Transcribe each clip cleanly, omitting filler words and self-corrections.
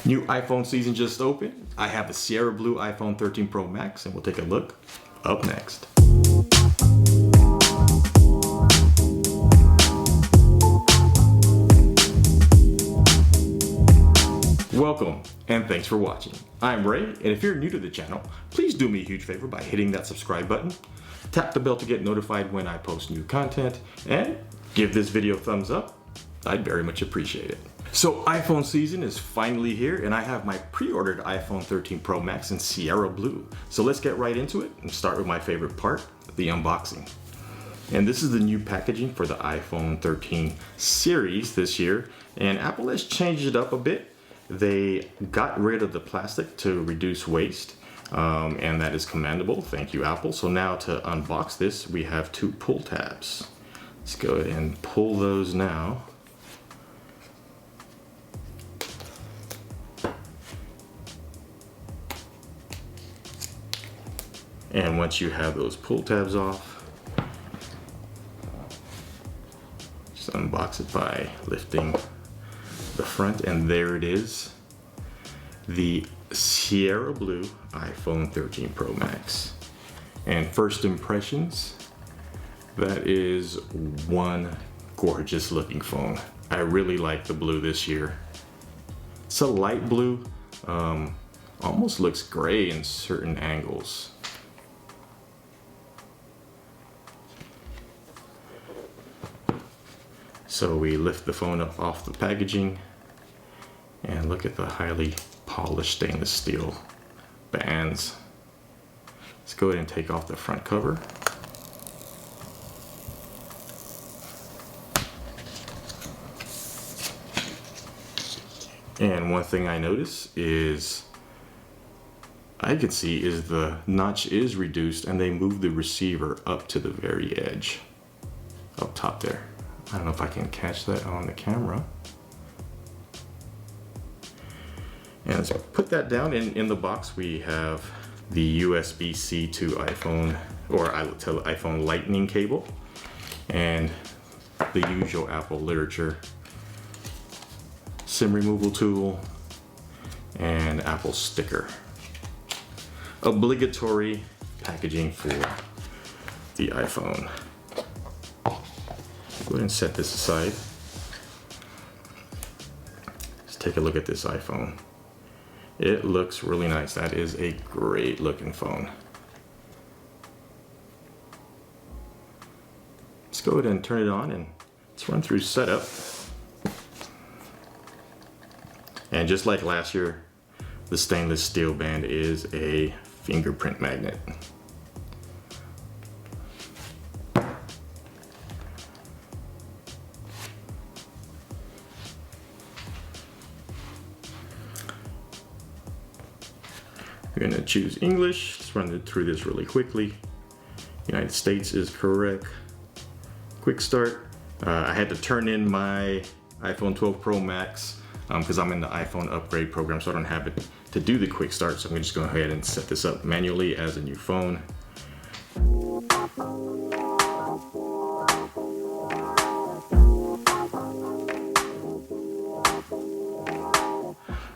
New iPhone season just opened. I have the Sierra Blue iPhone 13 Pro Max and we'll take a look up next. Welcome and thanks for watching. I'm Ray, and if you're new to the channel, please do me a huge favor by hitting that subscribe button, tap the bell to get notified when I post new content, and give this video a thumbs up. I'd very much appreciate it. So iPhone season is finally here, and I have my pre-ordered iPhone 13 Pro Max in Sierra Blue. So let's get right into it and start with my favorite part, the unboxing. And this is the new packaging for the iPhone 13 series this year, and Apple has changed it up a bit. They got rid of the plastic to reduce waste, and that is commendable. Thank you, Apple. So now to unbox this, we have two pull tabs. Let's go ahead and pull those now. And once you have those pull tabs off, just unbox it by lifting the front, and there it is, the Sierra Blue iPhone 13 Pro Max. And first impressions, that is one gorgeous looking phone. I really like the blue this year. It's a light blue, almost looks gray in certain angles. So we lift the phone up off the packaging and look at the highly polished stainless steel bands. Let's go ahead and take off the front cover. And one thing I notice is the notch is reduced, and they move the receiver up to the very edge up top there. I don't know if I can catch that on the camera. And let's put that down. In the box we have the USB-C to iPhone, or I would tell iPhone Lightning cable, and the usual Apple literature, SIM removal tool, and Apple sticker. Obligatory packaging for the iPhone. Go ahead and set this aside. Let's take a look at this iPhone. It looks really nice. That is a great looking phone. Let's go ahead and turn it on and let's run through setup. And just like last year, the stainless steel band is a fingerprint magnet. We're gonna choose English. Let's run through this really quickly. United States is correct. Quick start. I had to turn in my iPhone 12 Pro Max because I'm in the iPhone upgrade program, so I don't have it to do the quick start. So I'm just going to go ahead and set this up manually as a new phone.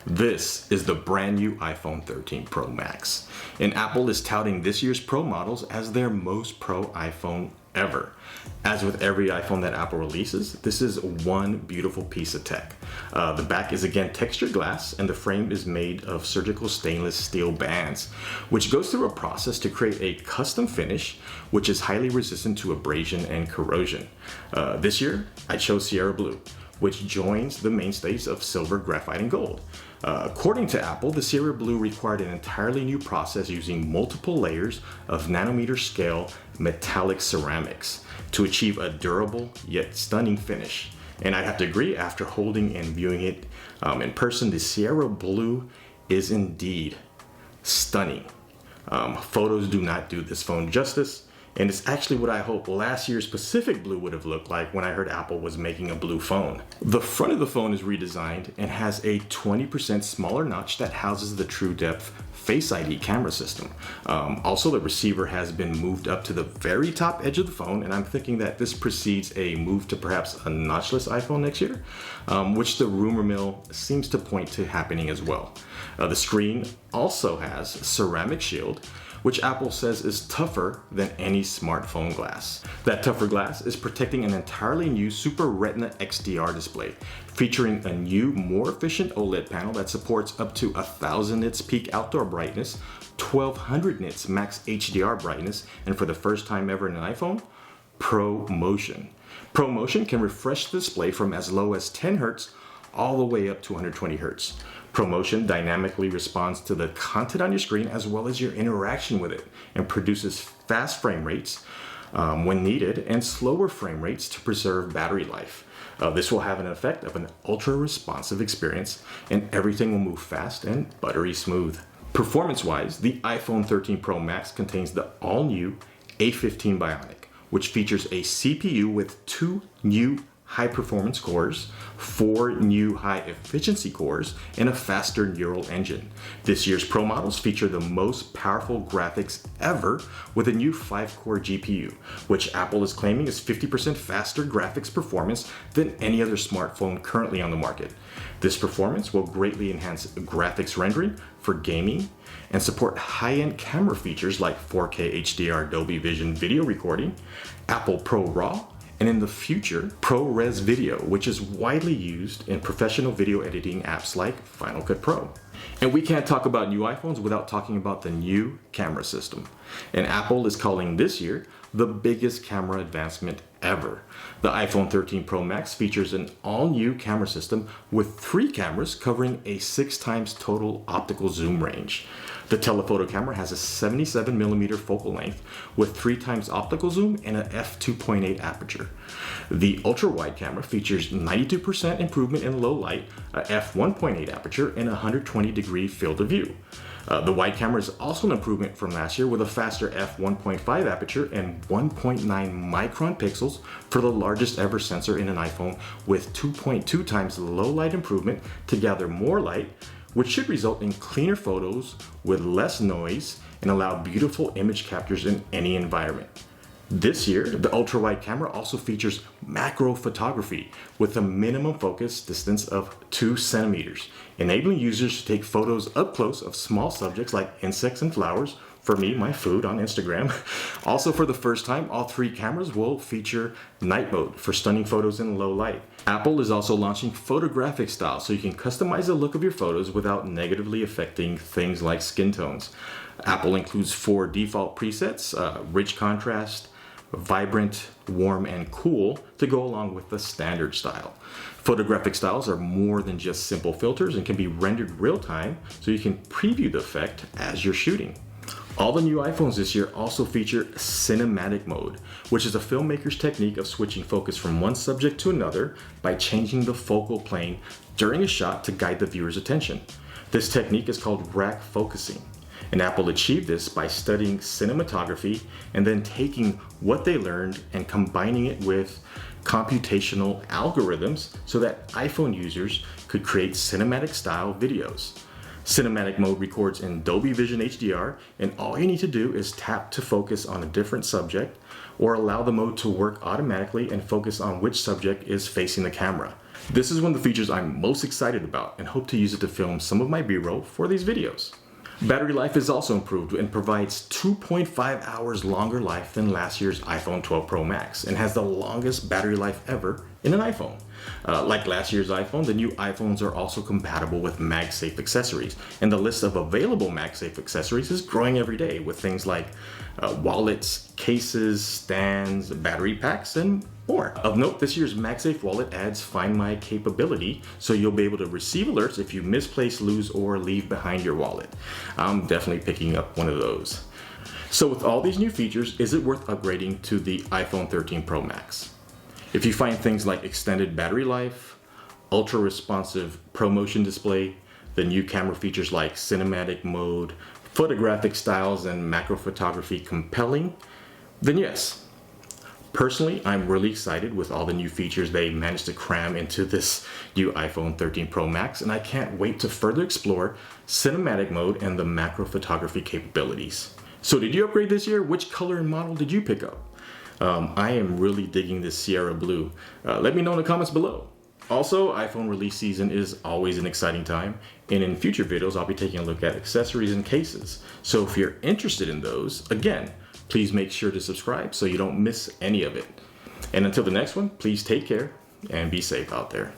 This is the brand new iPhone 13 Pro Max, and Apple is touting this year's Pro models as their most pro iPhone ever. As with every iPhone that Apple releases, this is one beautiful piece of tech. The back is again textured glass, and the frame is made of surgical stainless steel bands, which goes through a process to create a custom finish, which is highly resistant to abrasion and corrosion. This year, I chose Sierra Blue, which joins the mainstays of silver, graphite, and gold. According to Apple, the Sierra Blue required an entirely new process using multiple layers of nanometer scale metallic ceramics to achieve a durable yet stunning finish. And I have to agree, after holding and viewing it in person, the Sierra Blue is indeed stunning. Photos do not do this phone justice, And it's actually what I hope last year's Pacific Blue would have looked like when I heard Apple was making a blue phone. The front of the phone is redesigned and has a 20% smaller notch that houses the True Depth Face ID camera system. Also, the receiver has been moved up to the very top edge of the phone, and I'm thinking that this precedes a move to perhaps a notchless iPhone next year, which the rumor mill seems to point to happening as well. The screen also has ceramic shield, which Apple says is tougher than any smartphone glass. That tougher glass is protecting an entirely new Super Retina XDR display, featuring a new, more efficient OLED panel that supports up to 1000 nits peak outdoor brightness, 1200 nits max HDR brightness, and for the first time ever in an iPhone, ProMotion. ProMotion can refresh the display from as low as 10 Hz all the way up to 120 Hz. ProMotion dynamically responds to the content on your screen as well as your interaction with it, and produces fast frame rates when needed and slower frame rates to preserve battery life. This will have an effect of an ultra responsive experience, and everything will move fast and buttery smooth. Performance-wise, the iPhone 13 Pro Max contains the all-new A15 Bionic, which features a CPU with 2 new high-performance cores, 4 new high-efficiency cores, and a faster neural engine. This year's Pro models feature the most powerful graphics ever with a new 5-core GPU, which Apple is claiming is 50% faster graphics performance than any other smartphone currently on the market. This performance will greatly enhance graphics rendering for gaming and support high-end camera features like 4K HDR Dolby Vision video recording, Apple Pro RAW, and in the future, ProRes Video, which is widely used in professional video editing apps like Final Cut Pro. And we can't talk about new iPhones without talking about the new camera system. And Apple is calling this year the biggest camera advancement ever. The iPhone 13 Pro Max features an all-new camera system with 3 cameras covering a 6 times total optical zoom range. The telephoto camera has a 77mm focal length with 3 times optical zoom and a f2.8 aperture. The ultra-wide camera features 92% improvement in low light, a f1.8 aperture, and a 120-degree field of view. The wide camera is also an improvement from last year with a faster f1.5 aperture and 1.9 micron pixels for the largest ever sensor in an iPhone, with 2.2 times low light improvement to gather more light, which should result in cleaner photos with less noise and allow beautiful image captures in any environment. This year, the ultra-wide camera also features macro photography with a minimum focus distance of 2 centimeters, enabling users to take photos up close of small subjects like insects and flowers. For me, my food on Instagram. Also, for the first time, all 3 cameras will feature night mode for stunning photos in low light. Apple is also launching photographic style, so you can customize the look of your photos without negatively affecting things like skin tones. Apple includes 4 default presets, rich contrast, vibrant, warm, and cool to go along with the standard style. Photographic styles are more than just simple filters and can be rendered real time, so you can preview the effect as you're shooting. All the new iPhones this year also feature cinematic mode, which is a filmmaker's technique of switching focus from one subject to another by changing the focal plane during a shot to guide the viewer's attention. This technique is called rack focusing, and Apple achieved this by studying cinematography and then taking what they learned and combining it with computational algorithms so that iPhone users could create cinematic style videos. Cinematic mode records in Dolby Vision HDR, and all you need to do is tap to focus on a different subject or allow the mode to work automatically and focus on which subject is facing the camera. This is one of the features I'm most excited about and hope to use it to film some of my B-roll for these videos. Battery life is also improved and provides 2.5 hours longer life than last year's iPhone 12 Pro Max and has the longest battery life ever in an iPhone. Like last year's iPhone, the new iPhones are also compatible with MagSafe accessories, and the list of available MagSafe accessories is growing every day with things like wallets, cases, stands, battery packs, and more. Of note, this year's MagSafe wallet adds Find My capability, so you'll be able to receive alerts if you misplace, lose, or leave behind your wallet. I'm definitely picking up one of those. So with all these new features, is it worth upgrading to the iPhone 13 Pro Max? If you find things like extended battery life, ultra responsive ProMotion display, the new camera features like cinematic mode, photographic styles, and macro photography compelling, then yes. Personally, I'm really excited with all the new features they managed to cram into this new iPhone 13 Pro Max, and I can't wait to further explore cinematic mode and the macro photography capabilities. So did you upgrade this year? Which color and model did you pick up? I am really digging this Sierra Blue. Let me know in the comments below. Also, iPhone release season is always an exciting time, and in future videos I'll be taking a look at accessories and cases. So if you're interested in those, again, please make sure to subscribe so you don't miss any of it. And until the next one, please take care and be safe out there.